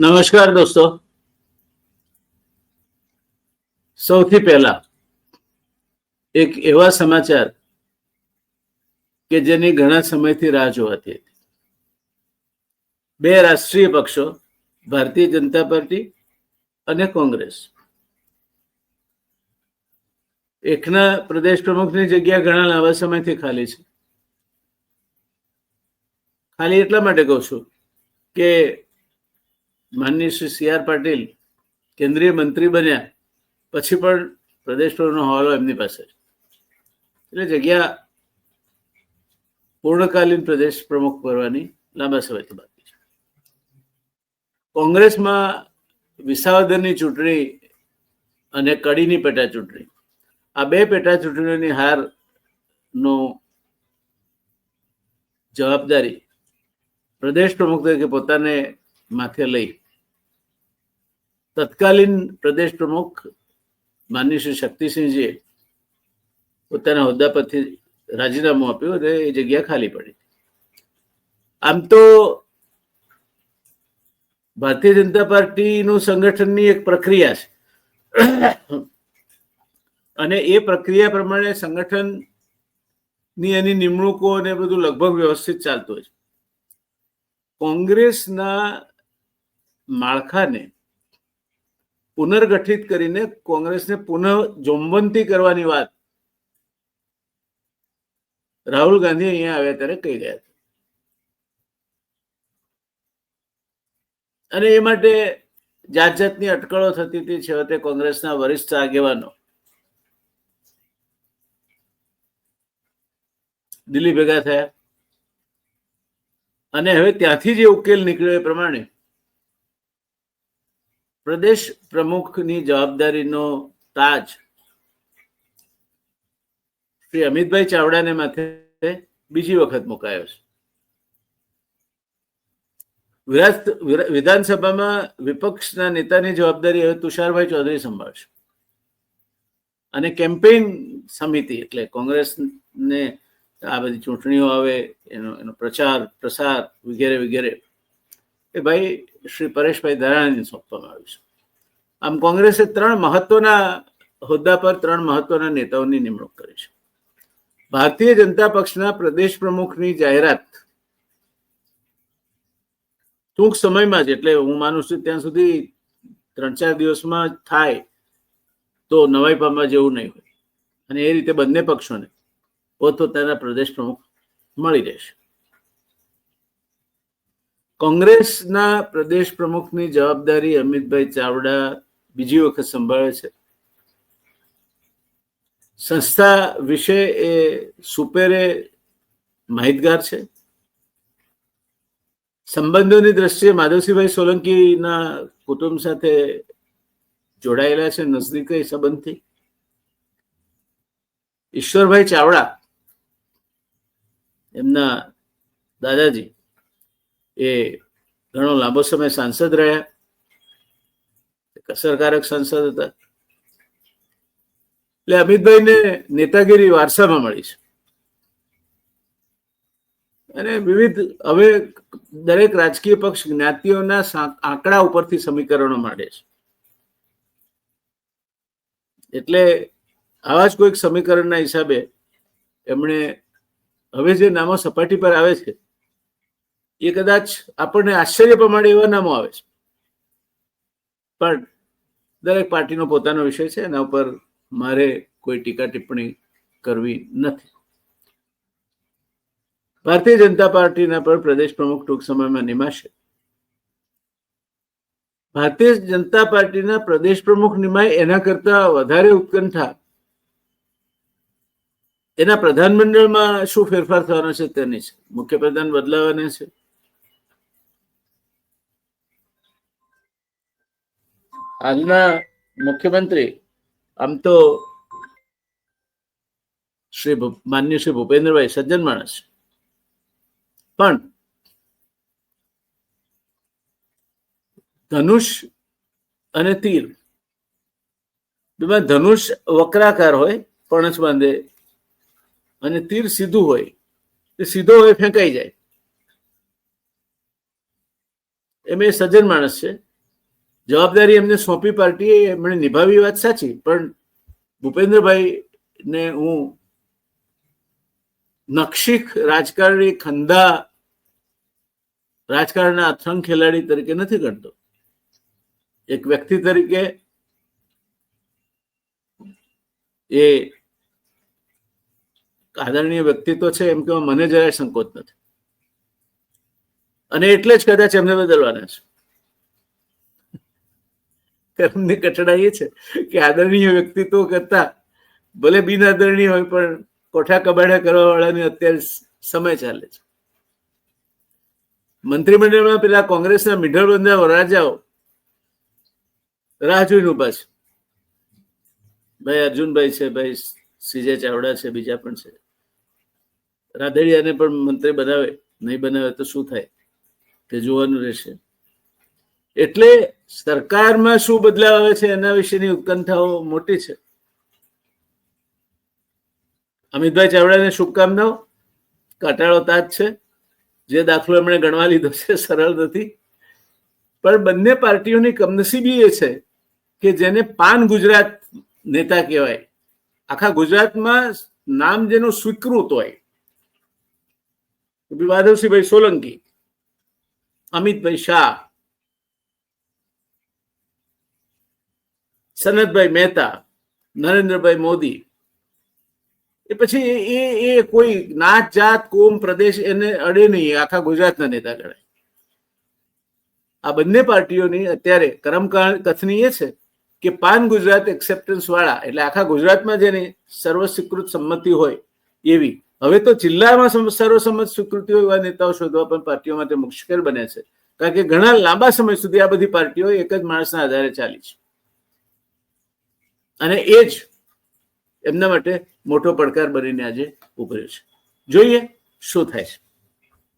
નમસ્કાર દોસ્તો. સૌથી પહેલા એક એવા સમાચાર કે જેની ઘણા સમયથી રાહ જોવાતી હતી. બે રાષ્ટ્રીય પક્ષો ભારતીય જનતા પાર્ટી અને કોંગ્રેસ એકના પ્રદેશ પ્રમુખની જગ્યા ઘણા લાંબા સમયથી ખાલી છે. ખાલી એટલા માટે કહું છું કે માનનીય શ્રી સી.આર. પાટીલ કેન્દ્રીય મંત્રી બન્યા પછી પણ પ્રદેશ પ્રમુખનો હવાલો એમની પાસે છે. એટલે જગ્યા પૂર્ણકાલીન પ્રદેશ પ્રમુખ કરવાની લાંબા સમયથી બાકી છે. કોંગ્રેસમાં વિસાવદરની ચૂંટણી અને કડીની પેટા ચૂંટણી, આ બે પેટા ચૂંટણીઓની હારનો જવાબદારી પ્રદેશ પ્રમુખ તરીકે પોતાને માથે લઈ તત્કાલીન પ્રદેશ પ્રમુખ માનનીય શ્રી શક્તિસિંહજીએ પોતાના હોદ્દા પરથી રાજીનામું આપ્યું અને એ જગ્યા ખાલી પડી. આમ તો ભારતીય જનતા પાર્ટીનું સંગઠનની એક પ્રક્રિયા છે અને એ પ્રક્રિયા પ્રમાણે સંગઠનની એની નિમણૂકો અને બધું લગભગ વ્યવસ્થિત ચાલતું હોય છે. કોંગ્રેસના માળખાને પુનર્ગઠિત કરીને કોંગ્રેસને પુનઃ જોમવંતી કરવાની વાત રાહુલ ગાંધી અહીંયા આવ્યા ત્યારે કહી રહ્યા હતા. અને એ માટે જાત જાતની અટકળો થતી હતી. છેવટે કોંગ્રેસના વરિષ્ઠ આગેવાનો દિલ્હી ભેગા થયા અને હવે ત્યાંથી જે ઉકેલ નીકળ્યો એ પ્રમાણે પ્રદેશ પ્રમુખની જવાબદારીનો તાજ શ્રી અમિતભાઈ ચાવડાને માથે બીજી વખત મુકાયો છે. વિધાનસભામાં વિપક્ષના નેતાની જવાબદારી હવે તુષારભાઈ ચૌધરી સંભાળશે અને કેમ્પેઇન સમિતિ એટલે કોંગ્રેસને આ બધી ચૂંટણીઓ આવે એનો પ્રચાર પ્રસાર વગેરે વગેરે એ ભાઈ શ્રી પરેશભાઈ ધાનાણીને સોંપવામાં આવ્યું છે. આમ કોંગ્રેસે 3 મહત્વના હોદ્દા પર 3 મહત્વના નેતાઓની નિમણૂક કરી છે. ભારતીય જનતા પક્ષના પ્રદેશ પ્રમુખની જાહેરાત ટૂંક સમયમાં જ, એટલે હું માનું છું ત્યાં સુધી 3-4 દિવસમાં થાય તો નવાઈ પામવા જેવું નહીં હોય અને એ રીતે બંને પક્ષોને પોતપોતાના પ્રદેશ પ્રમુખ મળી રહેશે. કોંગ્રેસના પ્રદેશ પ્રમુખની જવાબદારી અમિતભાઈ ચાવડા બીજી વખત સંભાળે છે. સંસ્થા વિશે એ સુપેરે માહિતગાર છે. સંબંધોની દ્રષ્ટિએ માધવસિંહભાઈ સોલંકીના કુટુંબ સાથે જોડાયેલા છે નજદીકી સંબંધથી. ઈશ્વરભાઈ ચાવડા એમના દાદાજી એ ઘણો લાંબો સમય સાંસદ રહ્યા, અસરકારક સાંસદ હતા. એટલે અમિતભાઈને નેતાગીરી વારસામાં મળી છે અને વિવિધ હવે દરેક રાજકીય પક્ષ જ્ઞાતિઓના આંકડા ઉપરથી સમીકરણો માંડે છે. એટલે આવા જ કોઈક સમીકરણના હિસાબે એમણે હવે જે નામો સપાટી પર આવે છે એ કદાચ આપણને આશ્ચર્ય પ્રમાણે એવા નામો આવે છે, પણ દરેક પાર્ટીનો પોતાનો વિષય છે, એના ઉપર મારે કોઈ ટીકા ટિપ્પણી કરવી નથી. ભારતીય જનતા પાર્ટીના પણ પ્રદેશ પ્રમુખ ટૂંક સમયમાં નિમાશે. ભારતીય જનતા પાર્ટીના પ્રદેશ પ્રમુખ નિમાય એના કરતા વધારે ઉત્કંઠા એના પ્રધાનમંડળમાં શું ફેરફાર થવાનો છે તેની છે. મુખ્યપ્રધાન બદલાવાના છે. હાલના મુખ્યમંત્રી આમ તો માનનીય શ્રી ભૂપેન્દ્રભાઈ સજ્જન માણસ છે, પણ ધનુષ અને તીર બેમાં ધનુષ વક્રાકાર હોય, પણછ બાંધે, અને તીર સીધું હોય, એ સીધો હોય ફેંકાઈ જાય. એમ એ સજ્જન માણસ છે. જવાબદારી એમને સોંપી પાર્ટીએ, એમણે નિભાવી, વાત સાચી, પણ ભૂપેન્દ્રભાઈ ને હું નક્ષીક રાજકારણી, ખંધા રાજકારણના અથાગ ખેલાડી તરીકે નથી ગણતો. એક વ્યક્તિ તરીકે એ આદરણીય વ્યક્તિત્વ છે એમ કે મને જરાય સંકોચ નથી, અને એટલે જ કદાચ એમને બદલવાના છે. એમની કઠણાઈ એ છે કે આદરણીય વ્યક્તિત્વ કરતા ભલે બિન આદરણીય હોય પણ કોઠા કબાડા કરવા વાળાની અત્યારે સમય ચાલે છે. મંત્રીમંડળમાં પેલા કોંગ્રેસના મીઢળ બંધા વરરાજાઓ રાહ જોઈને ઉભા છે. ભાઈ અર્જુનભાઈ છે, ભાઈ સીજે ચાવડા છે, બીજા પણ છે. રાદડિયાને પણ મંત્રી બનાવે, નહીં બનાવે તો શું થાય તે જોવાનું રહેશે. એટલે સરકારમાં શું બદલાવ આવે છે એના વિશેની ઉત્કંઠાઓ મોટી છે. અમિતભાઈ ચાવડાને શુભકામનાઓ. કાટાળો તાજ છે. જે દાખલો એમણે ગણવા લીધો છે સરળ નથી, પણ બંને પાર્ટીઓની કમનસીબી એ છે કે જેને પાન ગુજરાત નેતા કહેવાય, આખા ગુજરાતમાં નામ જેનું સ્વીકૃત હોય, માધવસિંહભાઈ સોલંકી, અમિતભાઈ શાહ, સનતભાઈ મહેતા, નરેન્દ્રભાઈ મોદી, એ પછી એ કોઈ નાત જાત કોમ પ્રદેશ એને અડે નહીં, આખા ગુજરાતના નેતા ગણાય. આ બંને પાર્ટીઓની અત્યારે કરમકથની એ છે કે પાન ગુજરાત એક્સેપ્ટન્સ વાળા, એટલે આખા ગુજરાતમાં જેની સર્વસ્વીકૃત સંમતિ હોય એવી, હવે તો જિલ્લામાં સર્વસંમત સ્વીકૃતિ હોય એવા નેતાઓ શોધવા પણ પાર્ટીઓ માટે મુશ્કેલ બને છે, કારણ કે ઘણા લાંબા સમય સુધી આ બધી પાર્ટીઓ એક જ માણસના આધારે ચાલી છે, અને એ જ એમના માટે મોટો પડકાર બનીને આજે ઉભર્યો છે. જોઈએ શું થાય છે.